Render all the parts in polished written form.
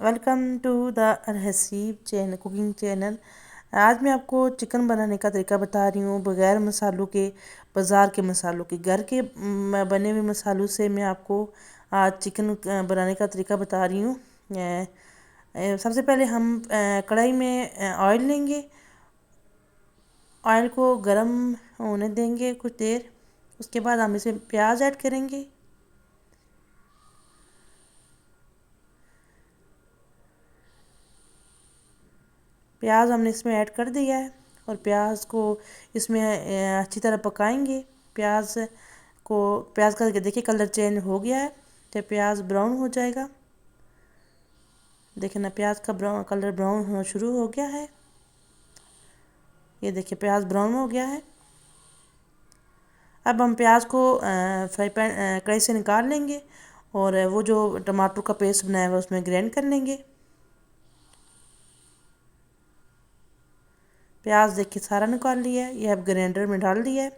Welcome to the Alhaseeb cooking channel. آج میں آپ کو چکن بنانے کا طریقہ بتا رہی ہوں، بغیر مسالوں کے، بازار کے مسالوں کے، گھر کے بنے ہوئے مسالوں سے میں آپ کو آج چکن بنانے کا طریقہ بتا رہی ہوں۔ سب سے پہلے ہم کڑھائی میں آئل لیں گے، آئل کو گرم ہونے دیں گے کچھ دیر، اس کے بعد ہم اس میں پیاز ایڈ کریں گے۔ پیاز ہم نے اس میں ایڈ کر دیا ہے اور پیاز کو اس میں اچھی طرح پکائیں گے۔ پیاز کا دیکھیں کلر چینج ہو گیا ہے، جب پیاز براؤن ہو جائے گا، دیکھیں نا پیاز کا کلر براؤن ہونا شروع ہو گیا ہے۔ یہ دیکھیں پیاز براؤن ہو گیا ہے۔ اب ہم پیاز کو کڑھائی سے نکال لیں گے اور وہ جو ٹماٹر کا پیسٹ بنایا ہوا اس میں گرینڈ کر لیں گے۔ پیاز دیکھیں سارا نکال لیا ہے، یہ اب گرینڈر میں ڈال دیا ہے،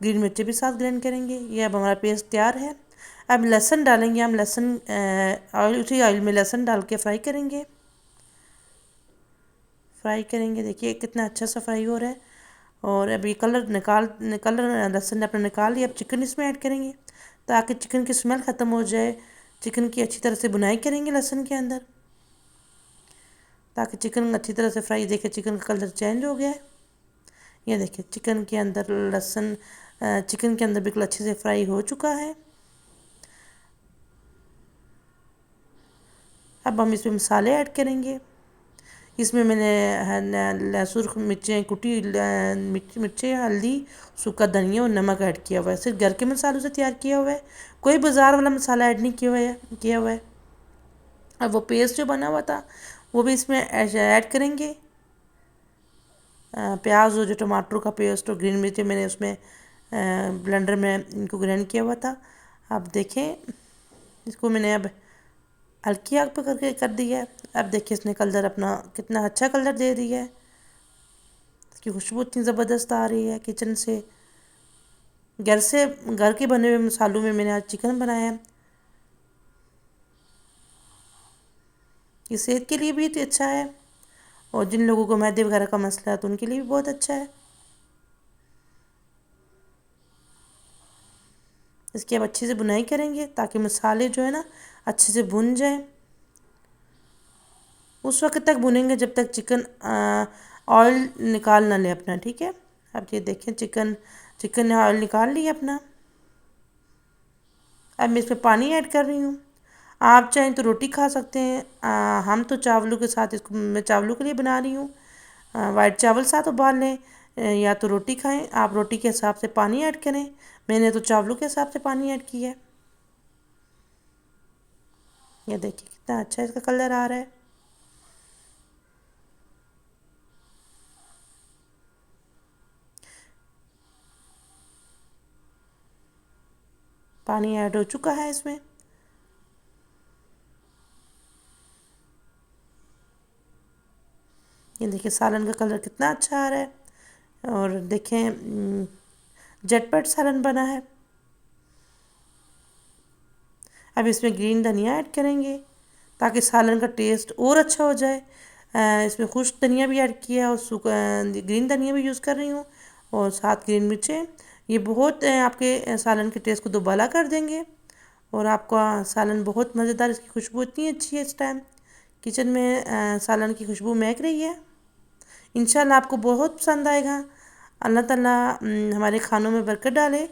گرین مرچی بھی ساتھ گرینڈ کریں گے۔ یہ اب ہمارا پیسٹ تیار ہے۔ اب لہسن ڈالیں گے، ہم لہسن اسی آئل میں لہسن ڈال کے فرائی کریں گے۔ دیکھیے کتنا اچھا سا فرائی ہو رہا ہے اور اب یہ کلر لہسن نے اپنا نکال لیا۔ اب چکن اس میں ایڈ کریں گے تاکہ چکن کی اسمیل ختم ہو جائے۔ چکن کی اچھی طرح سے بنائی کریں گے لہسن کے اندر تاکہ چکن اچھی طرح سے فرائی، دیکھیں چکن کا کلر چینج ہو گیا ہے۔ یہ دیکھیں چکن کے اندر بالکل اچھے سے فرائی ہو چکا ہے۔ اب ہم اس میں مسالے ایڈ کریں گے۔ اس میں میں نے سرخ مرچیں، کٹی مرچیں، ہلدی، سوکھا دھنیا اور نمک ایڈ کیا ہوا ہے، صرف گھر کے مسالوں سے تیار کیا ہوا ہے، کوئی بازار والا مسالہ ایڈ نہیں کیا ہوا ہے۔ اب وہ پیسٹ جو بنا ہوا تھا وہ بھی اس میں ایڈ کریں گے۔ پیاز اور جو ٹماٹر کا پیسٹ اور گرین مرچی میں نے اس میں بلینڈر میں ان کو گرینڈ کیا ہوا تھا۔ اب دیکھیں اس کو میں نے اب ہلکی آگ پہ کر دیا ہے۔ اب دیکھیں اس نے کلر اپنا کتنا اچھا کلر دے دیا ہے، اس کی خوشبو اتنی زبردست آ رہی ہے کچن سے۔ گھر کے بنے ہوئے مسالوں میں نے آج چکن بنایا ہے۔ یہ صحت کے لیے بھی اچھا ہے اور جن لوگوں کو معدے وغیرہ کا مسئلہ ہے تو ان کے لیے بھی بہت اچھا ہے۔ اس کی اب اچھے سے بنائی کریں گے تاکہ مسالے جو ہے نا اچھے سے بھن جائیں۔ اس وقت تک بھنیں گے جب تک چکن آئل نکال نہ لے اپنا، ٹھیک ہے۔ اب یہ دیکھیں چکن نے آئل نکال لیا اپنا۔ اب میں اس میں پانی ایڈ کر رہی ہوں، آپ چاہیں تو روٹی کھا سکتے ہیں، ہم تو چاولوں کے ساتھ میں چاولوں کے لیے بنا رہی ہوں، وائٹ چاول ساتھ ابال لیں یا تو روٹی کھائیں، آپ روٹی کے حساب سے پانی ایڈ کریں، میں نے تو چاولوں کے حساب سے پانی ایڈ کیا ہے۔ یہ دیکھیں کتنا اچھا اس کا کلر آ رہا ہے۔ پانی ایڈ ہو چکا ہے اس میں۔ یہ دیکھیں سالن کا کلر کتنا اچھا آ رہا ہے اور دیکھیں جھٹ پٹ سالن بنا ہے۔ اب اس میں گرین دھنیا ایڈ کریں گے تاکہ سالن کا ٹیسٹ اور اچھا ہو جائے۔ اس میں خشک دھنیا بھی ایڈ کیا اور گرین دھنیا بھی یوز کر رہی ہوں اور ساتھ گرین مرچیں، یہ بہت آپ کے سالن کے ٹیسٹ کو دوبالا کر دیں گے اور آپ کا سالن بہت مزیدار، اس کی خوشبو اتنی اچھی ہے اس ٹائم کچن میں سالن کی خوشبو مہک رہی ہے۔ انشاءاللہ آپ کو بہت پسند آئے گا۔ اللہ تعالیٰ ہمارے کھانوں میں برکت ڈالے۔